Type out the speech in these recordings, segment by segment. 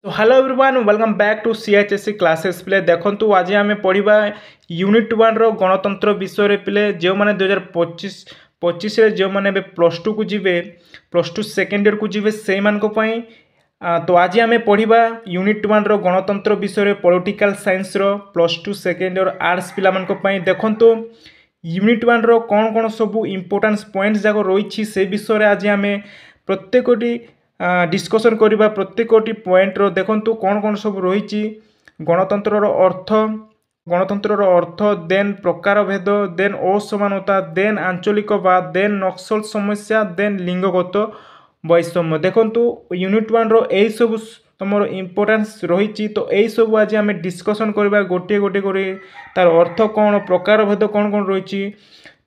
तो hello everyone welcome back to CHSC classes पिले देखंतु आज आम पढ़ा यूनिट 1 रो गणतंत्र विषय पिले जो मैंने 2025 जो मैंने प्लस टू को जी प्लस टू सेकेंड इयर को जी से तो आज आम पढ़ा यूनिट 1 रो गणतंत्र विषय पॉलिटिकल साइंस रो plus two second year arts पिला देखंतु यूनिट 1 रो कौन कौन सब इम्पोर्टान्स पॉइंट्स जाक रही से विषय आज आम प्रत्येकटी डिस्कसन करवा प्रत्येकटी पॉइंट रो देखंतु कौन कौन सब रही गणतंत्र अर्थ देन प्रकार भेद देन असमानता देन आंचलिकवाद देन नक्सल समस्या देन लिंगगत वैषम्य देखंतु यूनिट 1 रो एई सब तुम इम्पोर्टान्स रही तो यही सब आज आम डिस्कसन करवा गोटे गोटे कर तार अर्थ कौन प्रकार भेद कौन कौन रही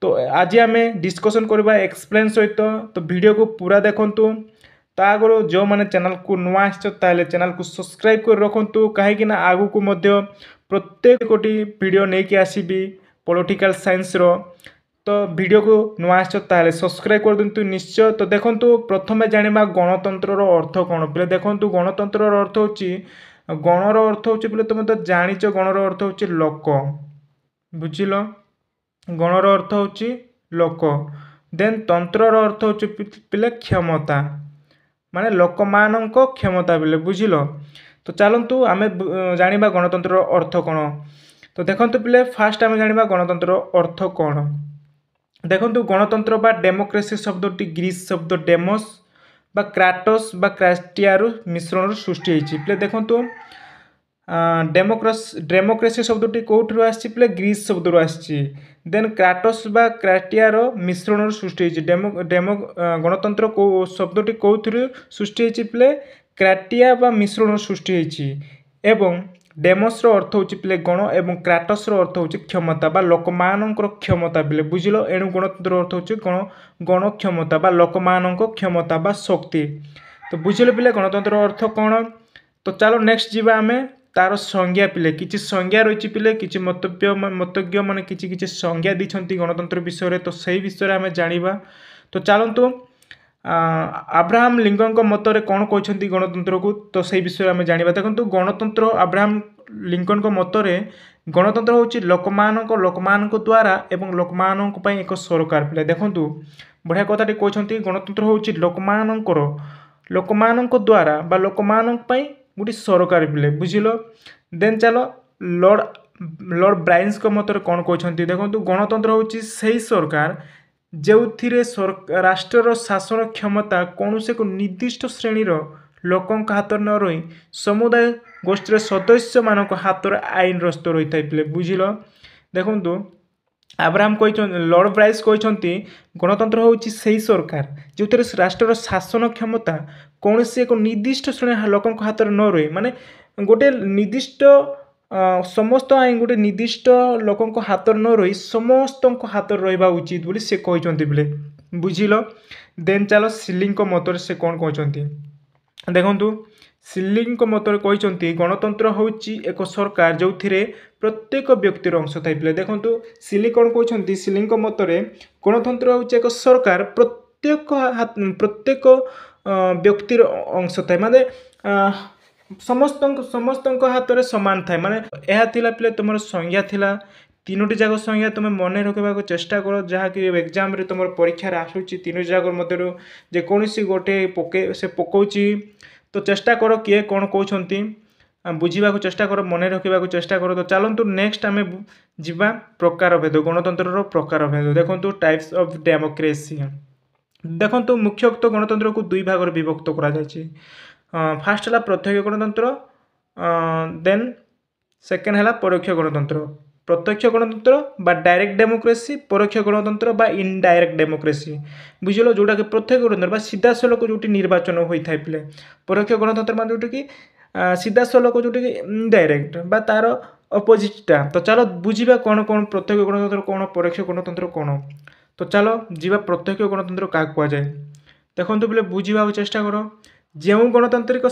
तो आज आम डिस्कसन करवा एक्सप्लेन सहित तो वीडियो को पूरा देखंतु ता आगु जो मैंने चैनल को नुआ चैनल को सब्सक्राइब कर रखु कहीं आगु को मध्य प्रत्येक कोटी वीडियो नहीं कि आसबि पॉलिटिकल साइंस रो तो वीडियो को नुआ सब्सक्राइब कर दिंतु निश्चय। तो देखंतु प्रथमे जानिबा गणतंत्र रो अर्थ कौन पे देखंतु गणतंत्र रो अर्थ होची गणर अर्थ होची पे तुम तो जानिच गणर अर्थ होची लोक बुझिल गणर अर्थ होची लोक देन तंत्र रो अर्थ होची पे क्षमता माने लोकमानंक क्षमता बेले बुझिल। तो चलतु आम जानिबा गणतंत्र अर्थ कौन तो देखंतु पिले फास्ट आम जानिबा गणतंत्र अर्थ कौन देखंतु गणतंत्र बा डेमोक्रेसी शब्दटी ग्रीस शब्द डेमोस बा क्राटोस बा क्रास्टियारु मिश्रण सृष्टि होइछि पिले देखंतु डेमोक्रेसी शब्दटी कौटू आसी पे ग्रीस शब्द आसी देन क्राटोस बा क्राटियार मिश्रण सृष्टि डेमो गणतंत्र शब्दटी कौन सृष्टि पे क्राटिया बा मिश्रण सृष्टि एवं डेमोस अर्थ होची पे गण एवं क्राटस अर्थ होची क्षमता बा लोकमानंकर क्षमता बेले बुझिल एणु गणतंत्र अर्थ होची गण क्षमता बा लोकमानंक क्षमता बा शक्ति तो बुझिल पे गणतंत्र अर्थ कौन। तो चलो नेक्स्ट जीवा आमे तार संज्ञा पिले किछि संज्ञा रही पिले किछि मतज्ञ माने किछि संज्ञा दी गणतंत्र विषय तो सही विषय आम जानिबा। तो चलतु अब्राहम लिंकन मतरे कौन कहते गणतंत्र को तो सही विषय आम जानिबा। देखंतु गणतंत्र अब्राहम लिंकन मतरे गणतंत्र होची लोकमानक द्वारा एवं लोकमानक पई एक सरकार पिले देखंतु बढ़िया कथाटी कहते गणतंत्र होची लोकमानक द्वारा बा लोकमानक पई गोटे सरकार पिले बुझिल। देन चलो लॉर्ड ब्राइन्स मतरे कौन कहते देखो गणतंत्र होची सही सरकार जो राष्ट्र शासन क्षमता कौन से एक निर्दिष्ट श्रेणी लोकों हाथ न रही समुदाय गोष्ठी सदस्य मान हाथ आईन रस्त रही था पिले बुझिल। देखो अब्राहम लॉर्ड ब्राइस कहते गणतंत्र होची सही सरकार जो राष्ट्र शासन क्षमता कौन से एक निर्दिष्ट श्रेणी लोकों हाथ न रही माने गोटे निर्दिष्ट समस्त आईन गोटे निर्दिष्ट लोकों हाथ न रही समस्त हाथ रहा उचित बोली से कहते बोले बुझिल। देन चलो सिलिंग मतरे से कौन कहते देखंतु सिलिंग मतरे कहते गणतंत्र होची एक सरकार जो प्रत्येक व्यक्तिर अंश थाई पे देखंतु सिली कौन कहते सिलिंग मतरे गणतंत्र होची एक सरकार प्रत्येक व्यक्तिर अंश थाए माने समस्त हाथ में सामान थाए माने यह थिला पे तुम संज्ञा थिला तीनोटी जाक संज्ञा तुम मन रखा चेष्टा कर जहाँकि एग्जाम रे तुम परीक्षा आसूची तीनोटी जाक मध्य जेकोसी गोटे से पकाउची तो चेष्टा कर किए कौन कहते बुझा चेष्टा कर मन रखा चेष्टा कर। तो चलतु नेक्स्ट आम जीवा प्रकार भेद गणतंत्र प्रकार भेद देखो टाइप्स ऑफ डेमोक्रेसी देखो मुख्यतः गणतंत्र को दुई भाग विभक्त कर फास्ट है प्रत्यक्ष गणतंत्र देन सेकेंड है परोक्ष गणतंत्र प्रत्यक्ष गणतंत्र बा डायरेक्ट डेमोक्रेसी परोक्ष गणतंत्र बा इनडायरेक्ट डेमोक्रेसी बुझल जोटा कि प्रत्यक्ष गणतंत्र बा सीधा सलख जो निर्वाचन होता है पे परोक्ष गणतंत्र मान जोटा कि सीधा सलख जोटा कि इनडायरेक्ट बा तार अपोजिटा। तो चलो बुझा कौन कौन प्रत्यक्ष गणतंत्र कौन परोक्ष गणतंत्र कौन। तो चलो जीवा प्रत्यक्ष गणतंत्र क्या कहुए देखो बोले बुझा चेष्टा कर जो गणतांत्रिक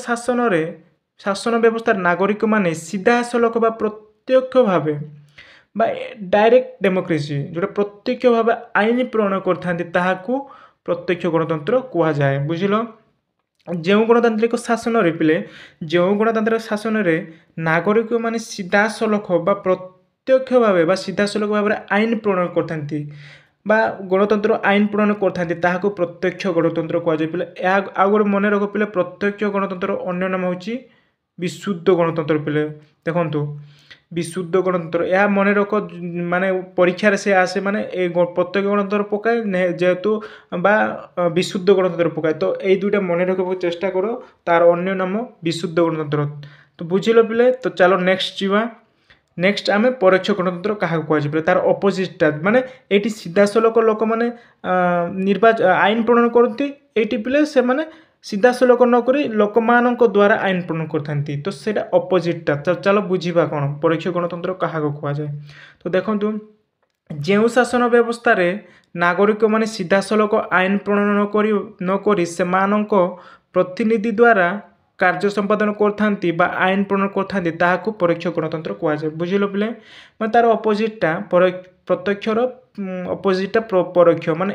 शासन व्यवस्था नागरिक माने सीधा सलख बा प्रत्यक्ष भाव बा डायरेक्ट डेमोक्रेसी जोटा प्रत्यक्ष भाव आईन प्रणयन करते प्रत्यक्ष गणतंत्र कहुए बुझिल। ଯେଉଁ ଗଣତାନ୍ତ୍ରିକ ଶାସନରେ ପିଲେ ଯେଉଁ ଗଣତାନ୍ତ୍ରିକ ଶାସନରେ ନାଗରିକମାନେ ସିଧାସଳଖ ବା ପ୍ରତ୍ୟକ୍ଷ ଭାବେ ବା ସିଧାସଳଖ ଭାବରେ ଆଇନ ପ୍ରଣୟନ କରିଥାନ୍ତି ବା ଗଣତନ୍ତ୍ର ଆଇନ ପ୍ରଣୟନ କରିଥାନ୍ତି ତାହାକୁ ପ୍ରତ୍ୟକ୍ଷ ଗଣତନ୍ତ୍ର କୁହାଯାଏ। ପିଲେ ଏହା ଆଉ ଗୋଟେ ମନେ ରଖ ପିଲେ, ପ୍ରତ୍ୟକ୍ଷ ଗଣତନ୍ତ୍ରର ଅନ୍ୟ ନାମ ହେଉଛି ବିଶୁଦ୍ଧ ଗଣତନ୍ତ୍ର। ପିଲେ ଦେଖନ୍ତୁ ବିଶୁଦ୍ଧ ଗଣତନ୍ତ୍ର ଏହା ମନେ ରଖ, ମାନେ ପରୀକ୍ଷାରେ ସେ ଆସେ, ମାନେ ଏ ପ୍ରତ୍ୟକ୍ଷ ଗଣତନ୍ତ୍ର ପକାଏ ଯେହେତୁ বা বিশুদ্ধ গণতন্ত্র পকায়। তো এই দুইটা মনে রাখবার চেষ্টা কর, তার অন্য নাম বিশুদ্ধ গণতন্ত্র। তো বুঝিল পিলে। তো চলো নেক্সট যা। নেক্সট আমি পরোক্ষ গণতন্ত্র কাহাকে কুহযাଏ, তার অপোজিটটা মানে এইটি সিধাসলখ লোক মানে আইন প্রণয়ন করতে, এইটি পিলে সে মানে সিধাসলখ নকরি লোকମାନଙ୍କ দ্বারা আইন প্রণয়ন କରିଥାନ୍ତି। তো সেটা অপোজিটটা। চলো বুঝিবা কোণ পরোক্ষ গণতন্ত্র কাহাকে কুহযাଏ। তো দেখন্তু ଯେଉଁ ଶାସନ ବ୍ୟବସ୍ଥାରେ ନାଗରିକମାନେ ସିଧାସଳଖ ଆଇନ ପ୍ରଣୟନ ନକରି ସେମାନଙ୍କ ପ୍ରତିନିଧି ଦ୍ୱାରା କାର୍ଯ୍ୟ ସମ୍ପାଦନ କରିଥାନ୍ତି ବା ଆଇନ ପ୍ରଣୟନ କରିଥାନ୍ତି ତାହାକୁ ପରୋକ୍ଷ ଗଣତନ୍ତ୍ର କୁହାଯାଏ। ବୁଝିଲ ପିଲେ। ମାନେ ତାର ଅପୋଜିଟଟା ପ୍ରତ୍ୟକ୍ଷର ଅପୋଜିଟଟା ପରୋକ୍ଷ। ମାନେ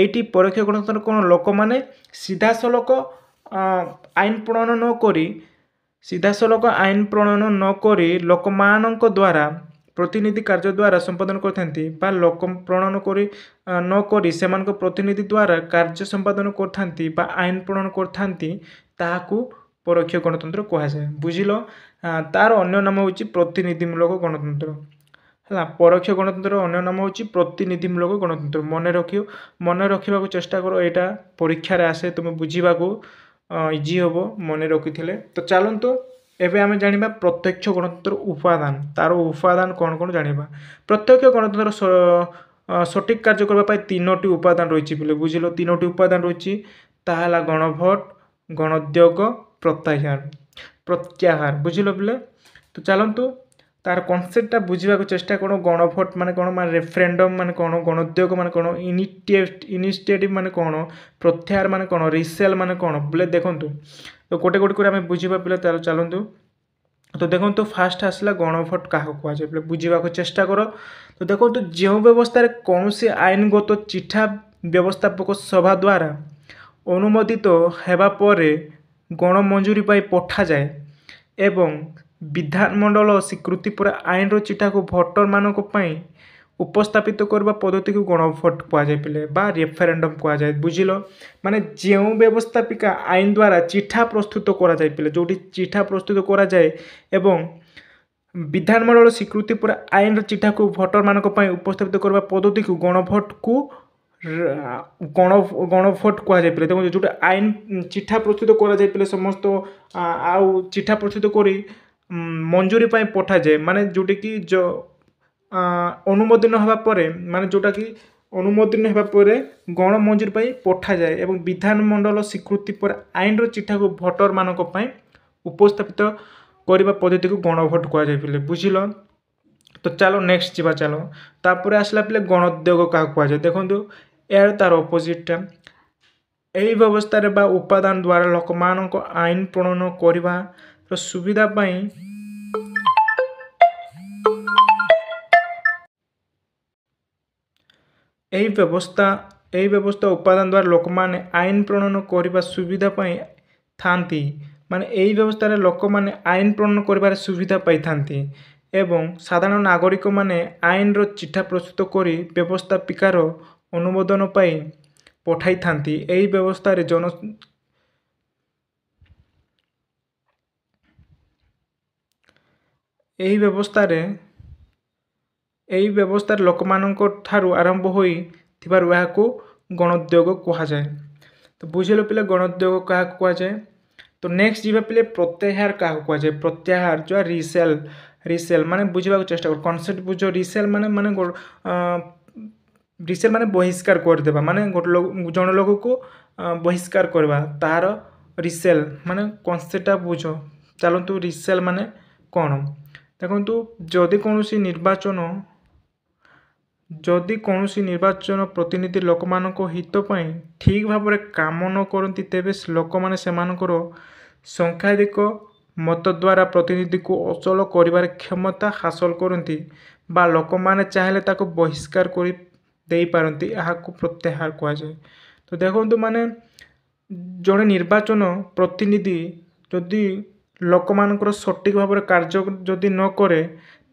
এইটি ପରୋକ୍ଷ ଗଣତନ୍ତ୍ର କ'ଣ, ଲୋକମାନେ ସିଧାସଳଖ ଆଇନ ପ୍ରଣୟନ ନକରି ଲୋକମାନଙ୍କ ଦ୍ୱାରା ପ୍ରତିନିଧି କାର୍ଯ୍ୟ ଦ୍ୱାରା ସମ୍ପାଦନ କରିଥାନ୍ତି ବା ଲୋକ ପ୍ରଣୟନ ନକରି ସେମାନଙ୍କ ପ୍ରତିନିଧି ଦ୍ୱାରା କାର୍ଯ୍ୟ ସମ୍ପାଦନ କରିଥାନ୍ତି ବା ଆଇନ ପ୍ରଣୟନ କରିଥାନ୍ତି ତାହାକୁ ପରୋକ୍ଷ ଗଣତନ୍ତ୍ର କୁହାଯାଏ। ବୁଝିଲ। ତାର ଅନ୍ୟ ନାମ ହେଉଛି ପ୍ରତିନିଧିମୂଳକ ଗଣତନ୍ତ୍ର। ହେଲା, ପରୋକ୍ଷ ଗଣତନ୍ତ୍ରର ଅନ୍ୟ ନାମ ହେଉଛି ପ୍ରତିନିଧିମୂଳକ ଗଣତନ୍ତ୍ର। ମନେ ରଖିବାକୁ ଚେଷ୍ଟା କର, ଏଇଟା ପରୀକ୍ଷାରେ ଆସେ, ତୁମେ ବୁଝିବାକୁ ଇଜି ହେବ ମନେ ରଖିଥିଲେ। ତ ଚାଲନ୍ତୁ ଏବେ ଆମେ ଜାଣିବା ପ୍ରତ୍ୟକ୍ଷ ଗଣତନ୍ତ୍ର ଉପାଦାନ। ତାର ଉପାଦାନ କ'ଣ କ'ଣ ଜାଣିବା। ପ୍ରତ୍ୟକ୍ଷ ଗଣତନ୍ତ୍ର ସଠିକ୍ କାର୍ଯ୍ୟ କରିବା ପାଇଁ ତିନୋଟି ଉପାଦାନ ରହିଛି ପିଲେ। ବୁଝିଲ, ତିନୋଟି ଉପାଦାନ ରହିଛି। ତାହା ହେଲା ଗଣଭୋଟ, ଗଣୋଦ୍ୟୋଗ, ପ୍ରତ୍ୟାହାର। ବୁଝିଲ ପିଲେ। ତ ଚାଲନ୍ତୁ ତାର କନସେପ୍ଟଟା ବୁଝିବାକୁ ଚେଷ୍ଟା କର। ଗଣଭୋଟ ମାନେ କ'ଣ, ମାନେ ରେଫରେଣ୍ଡମ୍ ମାନେ କ'ଣ, ଗଣୋଦ୍ୟୋଗ ମାନେ କ'ଣ, ଇନିସିଏଟିଭ୍ ମାନେ କ'ଣ, ପ୍ରତ୍ୟାହାର ମାନେ କ'ଣ, ରିସେଲ୍ ମାନେ କ'ଣ ବୋଲେ ଦେଖନ୍ତୁ। ତ ଗୋଟେ କରି ଆମେ ବୁଝିବା ପିଲା। ଚାଲନ୍ତୁ। ତ ଦେଖନ୍ତୁ ଫାର୍ଷ୍ଟ ଆସିଲା ଗଣଭୋଟ କାହାକୁ କୁହାଯାଏ ପିଲେ, ବୁଝିବାକୁ ଚେଷ୍ଟା କର। ତ ଦେଖନ୍ତୁ ଯେଉଁ ବ୍ୟବସ୍ଥାରେ କୌଣସି ଆଇନଗତ ଚିଠା ବ୍ୟବସ୍ଥାପକ ସଭା ଦ୍ୱାରା ଅନୁମୋଦିତ ହେବା ପରେ ଗଣମଞ୍ଜୁରୀ ପାଇଁ ପଠାଯାଏ ଏବଂ ବିଧାନମଣ୍ଡଳ ସ୍ୱୀକୃତି ପରେ ଆଇନର ଚିଠାକୁ ଭୋଟରମାନଙ୍କ ପାଇଁ ଉପସ୍ଥାପିତ କରିବା ପଦ୍ଧତିକୁ ଗଣଭୋଟ କୁହାଯାଏ ପିଲେ ବା ରେଫରେଣ୍ଡମ୍ କୁହାଯାଏ। ବୁଝିଲ। ମାନେ ଯେଉଁ ବ୍ୟବସ୍ଥାପିକା ଆଇନ ଦ୍ୱାରା ଚିଠା ପ୍ରସ୍ତୁତ କରାଯାଏ ପିଲେ, ଯେଉଁଠି ଚିଠା ପ୍ରସ୍ତୁତ କରାଯାଏ ଏବଂ ବିଧାନମଣ୍ଡଳ ସ୍ୱୀକୃତି ପରେ ଆଇନର ଚିଠାକୁ ଭୋଟରମାନଙ୍କ ପାଇଁ ଉପସ୍ଥାପିତ କରିବା ପଦ୍ଧତିକୁ ଗଣଭୋଟ କୁହାଯାଏ ପିଲେ। ଦେଖନ୍ତୁ ଯେଉଁଟା ଆଇନ ଚିଠା ପ୍ରସ୍ତୁତ କରାଯାଏ ପିଲେ, ସମସ୍ତ ଆଉ ଚିଠା ପ୍ରସ୍ତୁତ କରି ମଞ୍ଜୁରୀ ପାଇଁ ପଠାଯାଏ, ମାନେ ଯେଉଁଠିକି ଅନୁମୋଦନ ହେବା ପରେ, ମାନେ ଯେଉଁଟାକି ଅନୁମୋଦନ ହେବା ପରେ ଗଣମଞ୍ଜୁରୀ ପାଇଁ ପଠାଯାଏ ଏବଂ ବିଧାନମଣ୍ଡଳ ସ୍ୱୀକୃତି ପରେ ଆଇନର ଚିଠାକୁ ଭୋଟରମାନଙ୍କ ପାଇଁ ଉପସ୍ଥାପିତ କରିବା ପଦ୍ଧତିକୁ ଗଣଭୋଟ କୁହାଯାଏ ପିଲେ। ବୁଝିଲ। ତ ଚାଲ ନେକ୍ସଟ ଯିବା। ଚାଲ ତାପରେ ଆସିଲା ପିଲେ ଗଣୋଦ୍ୟୋଗ କାହାକୁ କୁହାଯାଏ। ଦେଖନ୍ତୁ ଏହାର ତାର ଅପୋଜିଟଟା। ଏହି ବ୍ୟବସ୍ଥାରେ ବା ଉପାଦାନ ଦ୍ୱାରା ଲୋକମାନଙ୍କ ଆଇନ ପ୍ରଣୟନ କରିବାର ସୁବିଧା ପାଇଁ ଏହି ବ୍ୟବସ୍ଥା ଉପାଦାନ ଦ୍ୱାରା ଲୋକମାନେ ଆଇନ ପ୍ରଣୟନ କରିବା ସୁବିଧା ପାଇଁ ଥାନ୍ତି। ମାନେ ଏହି ବ୍ୟବସ୍ଥାରେ ଲୋକମାନେ ଆଇନ ପ୍ରଣୟନ କରିବାରେ ସୁବିଧା ପାଇଥାନ୍ତି ଏବଂ ସାଧାରଣ ନାଗରିକମାନେ ଆଇନର ଚିଠା ପ୍ରସ୍ତୁତ କରି ବ୍ୟବସ୍ଥାପିକାର ଅନୁମୋଦନ ପାଇଁ ପଠାଇଥାନ୍ତି। ଏହି ବ୍ୟବସ୍ଥାରେ ଲୋକମାନଙ୍କ ଠାରୁ ଆରମ୍ଭ ହୋଇଥିବାରୁ ଏହାକୁ ଗଣୋଦ୍ୟୋଗ କୁହାଯାଏ। ତ ବୁଝିଲ ପିଲେ ଗଣୋଦ୍ୟୋଗ କାହାକୁ କୁହାଯାଏ। ତ ନେକ୍ସଟ ଯିବା ପିଲେ ପ୍ରତ୍ୟାହାର କାହାକୁ କୁହାଯାଏ। ପ୍ରତ୍ୟାହାର ଯା ରିସେଲ୍ ମାନେ ବୁଝିବାକୁ ଚେଷ୍ଟା କର, କନସେପ୍ଟ ବୁଝ। ରିସେଲ୍ ମାନେ ବହିଷ୍କାର କରିଦେବା, ମାନେ ଜଣେ ଲୋକକୁ ବହିଷ୍କାର କରିବା, ତାହାର ରିସେଲ୍ ମାନେ କନସେପ୍ଟଟା ବୁଝ। ଚାଲନ୍ତୁ ରିସେଲ୍ ମାନେ କ'ଣ। ଦେଖନ୍ତୁ ଯଦି କୌଣସି ନିର୍ବାଚନ ପ୍ରତିନିଧି ଲୋକମାନଙ୍କ ହିତ ପାଇଁ ଠିକ୍ ଭାବରେ କାମ ନ କରନ୍ତି, ତେବେ ଲୋକମାନେ ସେମାନଙ୍କର ସଂଖ୍ୟାଧିକ ମତ ଦ୍ୱାରା ପ୍ରତିନିଧିକୁ ଅଚଳ କରିବାର କ୍ଷମତା ହାସଲ କରନ୍ତି ବା ଲୋକମାନେ ଚାହିଁଲେ ତାକୁ ବହିଷ୍କାର କରି ଦେଇପାରନ୍ତି, ଏହାକୁ ପ୍ରତ୍ୟାହାର କୁହାଯାଏ। ତ ଦେଖନ୍ତୁ ମାନେ ଜଣେ ନିର୍ବାଚନ ପ୍ରତିନିଧି ଯଦି ଲୋକମାନଙ୍କର ସଠିକ୍ ଭାବରେ କାର୍ଯ୍ୟ ଯଦି ନ କରେ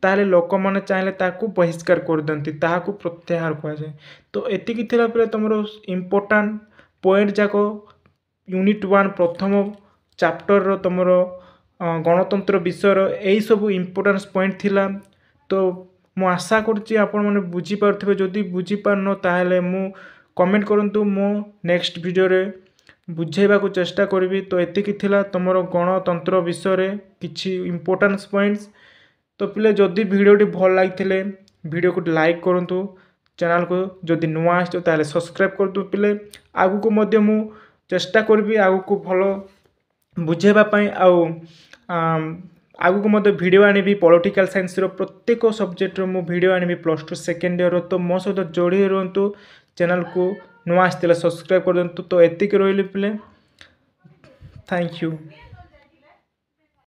ତାହେଲେ ଲୋକମାନେ ଚାହିଁଲେ ତାକୁ ବହିଷ୍କାର କରିଦିଅନ୍ତି, ତାହାକୁ ପ୍ରତ୍ୟାହାର କୁହାଯାଏ। ତ ଏତିକି ଥିଲା ପରେ ତୁମର ଇମ୍ପୋର୍ଟାଣ୍ଟ ପଏଣ୍ଟ ଯାକ ୟୁନିଟ୍ 1 ପ୍ରଥମ ଚାପ୍ଟରର ତୁମର ଗଣତନ୍ତ୍ର ବିଷୟର ଏହିସବୁ ଇମ୍ପୋର୍ଟାନ୍ସ ପଏଣ୍ଟ ଥିଲା। ତ ମୁଁ ଆଶା କରୁଛି ଆପଣମାନେ ବୁଝିପାରୁଥିବେ। ଯଦି ବୁଝିପାରୁନ ତାହେଲେ ମୁଁ କମେଣ୍ଟ କରନ୍ତୁ, ମୁଁ ନେକ୍ସଟ ଭିଡ଼ିଓରେ ବୁଝେଇବାକୁ ଚେଷ୍ଟା କରିବି। ତ ଏତିକି ଥିଲା ତୁମର ଗଣତନ୍ତ୍ର ବିଷୟରେ କିଛି ଇମ୍ପୋର୍ଟାନ୍ସ ପଏଣ୍ଟସ୍। ତ ପିଲେ ଯଦି ଭିଡ଼ିଓଟି ଭଲ ଲାଗିଥିଲେ ଭିଡ଼ିଓକୁ ଲାଇକ୍ କରନ୍ତୁ, ଚ୍ୟାନେଲକୁ ଯଦି ନୂଆ ଆସିଛ ତାହେଲେ ସବସ୍କ୍ରାଇବ୍ କରନ୍ତୁ। ପିଲେ ଆଗକୁ ମଧ୍ୟ ମୁଁ ଚେଷ୍ଟା କରିବି ଆଗକୁ ଭଲ ବୁଝେଇବା ପାଇଁ, ଆଉ ଆଗକୁ ମଧ୍ୟ ଭିଡ଼ିଓ ଆଣିବି ପଲିଟିକାଲ ସାଇନ୍ସର ପ୍ରତ୍ୟେକ ସବଜେକ୍ଟର ମୁଁ ଭିଡ଼ିଓ ଆଣିବି +2 ସେକେଣ୍ଡ ଇୟରର। ତ ମୋ ସହିତ ଯୋଡ଼ି ରୁହନ୍ତୁ, ଚ୍ୟାନେଲକୁ ନୂଆ ଆସିଥିଲେ ସବସ୍କ୍ରାଇବ୍ କରିଦିଅନ୍ତୁ। ତ ଏତିକି ରହିଲି ପିଲେ, ଥ୍ୟାଙ୍କ ୟୁ।